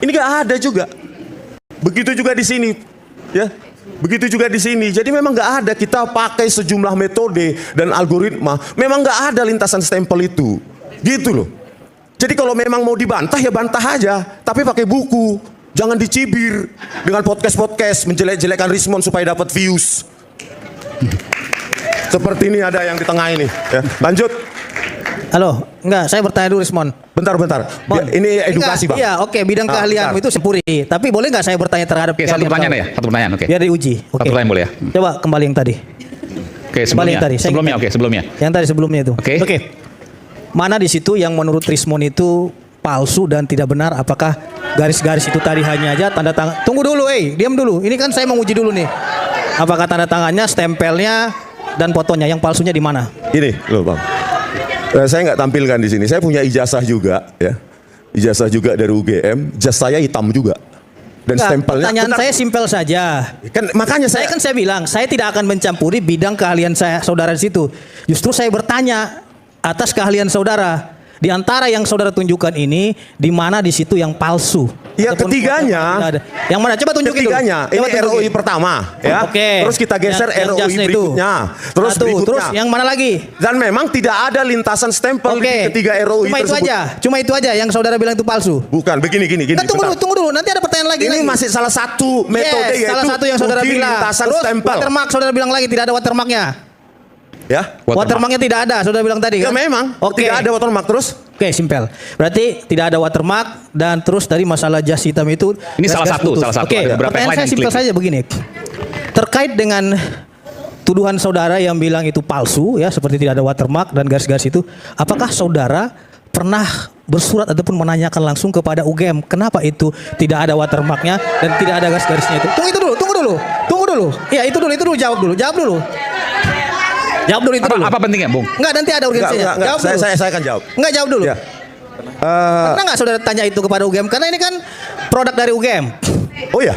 Ini nggak ada juga. Begitu juga di sini, ya. Begitu juga di sini. Jadi memang nggak ada, kita pakai sejumlah metode dan algoritma. Memang nggak ada lintasan stempel itu, gitu loh. Jadi kalau memang mau dibantah ya bantah aja, tapi pakai buku. Jangan dicibir dengan podcast menjelek-jelekan Rismond supaya dapat views. Seperti ini ada yang di tengah ini. Ya. Lanjut. Halo, enggak, saya bertanya dulu Rismond. Bentar. Ini edukasi, Bang. Iya, oke, bidang keahlianmu itu sempuri. Tapi boleh nggak saya bertanya terhadap Oke, satu pertanyaan ya, satu pertanyaan, oke. Biar diuji. Oke. Satu pertanyaan boleh ya? Coba kembali yang tadi. Oke, sebelumnya. Yang tadi. Sebelumnya. Yang tadi sebelumnya itu. Oke. Mana di situ yang menurut Rismond itu palsu dan tidak benar? Apakah garis-garis itu tadi hanya aja tanda tangan? Tunggu dulu, diam dulu. Ini kan saya mau uji dulu nih. Apakah tanda tangannya, stempelnya, dan fotonya yang palsunya di mana? Ini loh, Bang. Saya nggak tampilkan di sini. Saya punya ijazah juga, ya. Ijazah juga dari UGM. Jas saya hitam juga. Dan stempelnya. Pertanyaan saya simpel saja. Kan makanya saya bilang, saya tidak akan mencampuri bidang keahlian saudara di situ. Justru saya bertanya atas keahlian saudara. Di antara yang saudara tunjukkan ini, di mana di situ yang palsu? Ya ketiganya. Yang mana? Coba tunjukin ketiganya. dulu. Ini ROI pertama, ya. Oke. Terus kita geser ROI berikutnya. Terus berikutnya. Terus yang mana lagi? Dan memang tidak ada lintasan stempel di ketiga ROI tersebut. Cuma itu aja yang saudara bilang itu palsu. Bukan, begini. Tunggu dulu. Nanti ada pertanyaan lagi. Ini masih salah satu metode, yaitu salah satu yang saudara bilang. lintasan Terus stempel. watermark saudara bilang lagi tidak ada watermarknya. Ya. Watermarknya tidak ada, saudara bilang tadi Ya kan? memang. Oke. Tidak ada watermark terus. Oke, simpel. Berarti tidak ada watermark dan terus dari masalah jas hitam itu. Ini salah satu. Oke, Beberapa pertanyaan yang saya lain simpel yang saja begini. Terkait dengan tuduhan saudara yang bilang itu palsu, ya seperti tidak ada watermark dan garis-garis itu, apakah saudara pernah bersurat ataupun menanyakan langsung kepada UGM kenapa itu tidak ada watermarknya dan tidak ada garis-garisnya itu? Tunggu dulu. Iya, itu dulu, jawab dulu. Jawab dulu itu dulu. Apa pentingnya, Bung? Enggak, nanti ada urgensinya. Enggak. Jawab dulu. Saya akan jawab. Enggak, jawab dulu. Ya. Pernah nggak saudara tanya itu kepada UGM? Karena ini kan produk dari UGM. Oh ya.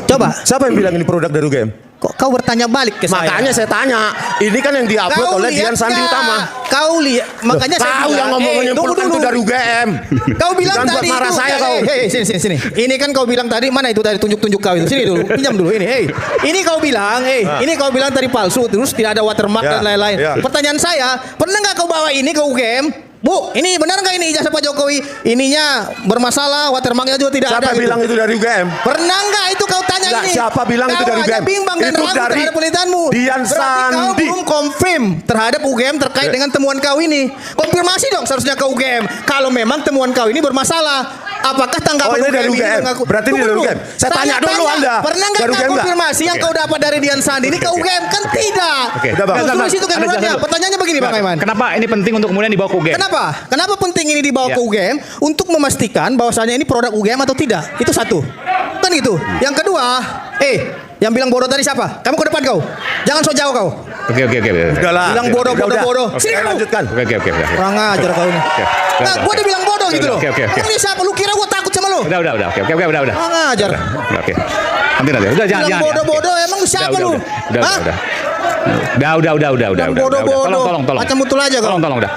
Coba. Siapa yang bilang ini produk dari UGM? Kok kau bertanya balik ke saya? Makanya saya tanya. Ini kan yang diupload oleh Dian Sandi Utama. Kau lihat. Makanya saya tahu yang ngomong menyimpulkan itu dari UGM. Kau bilang jangan tadi buat marah itu. saya kau. Sini. Ini kan kau bilang tadi mana itu tadi tunjuk kau itu. Sini dulu. Pinjam dulu ini. Ini kau bilang, ini kau bilang tadi palsu terus tidak ada watermark dan lain-lain. Pertanyaan saya, pernah nggak kau bawa ini ke UGM? Bu, ini benar nggak ini ijazah Pak Jokowi? Ininya bermasalah, watermarknya juga tidak ada. Siapa bilang itu dari UGM? Pernah nggak itu kau tanya Nggak, ini? siapa bilang itu dari UGM? Bimbang dan Itu ragu dari terhadap penelitianmu. Dian Berarti kau Sandi. belum confirm terhadap UGM terkait dengan temuan kau ini. Konfirmasi dong seharusnya ke UGM. Kalau memang temuan kau ini bermasalah, apakah tanggapan ini dari UGM? Berarti ini dari UGM. Saya tanya dulu Anda. Pernah nggak kau konfirmasi yang kau dapat dari Dian Sandi ini ke UGM? Kan tidak. Oke. Udah, Bang. Justru di situ kan beratnya. Pertanyaannya begini Bang Aiman. Kenapa ini penting untuk kemudian dibawa ke UGM? Kenapa penting ini dibawa ke UGM? Untuk memastikan bahwasannya ini produk UGM atau tidak. Itu satu. Kan gitu. Yang kedua, yang bilang bodoh tadi siapa? Kamu ke depan kau. Jangan so jauh kau. Oke. Udahlah. Bilang bodoh. Sini lanjutkan. Oke. Kurang ajar kau ini. Nah, gua dibilang bodoh gitu loh. Oke. Emang dia siapa? Lu kira gua takut sama lu? Udah. Oke. Kurang ajar. Oke. Nanti. Udah jangan. Bilang bodoh-bodoh, emang lu siapa lu? Hah? Udah. Bodoh-bodoh. Tolong. Macam betul aja kau. Tolong udah.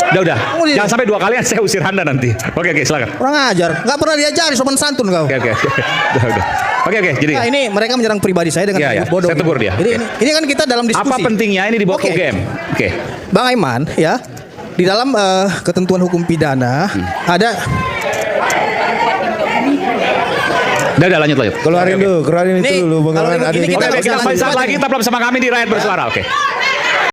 Udah. Jangan sampai 2 kali saya usir Anda nanti. Oke, silakan. Kurang ajar. Enggak pernah diajari sopan santun kau. Oke. Udah. Oke, jadi. Nah, ini mereka menyerang pribadi saya dengan Iya. bodoh. Saya tegur dia. Jadi ini kan kita dalam diskusi. Apa pentingnya ini dibawa ke Oke. UGM? Oke. Bang Aiman, ya. Di dalam ketentuan hukum pidana ada. Udah lanjut. Keluarin itu Nih, dulu. kalau ini kita Oke, kita lanjut. lagi tetap bersama kami di Rakyat Bersuara. Oke.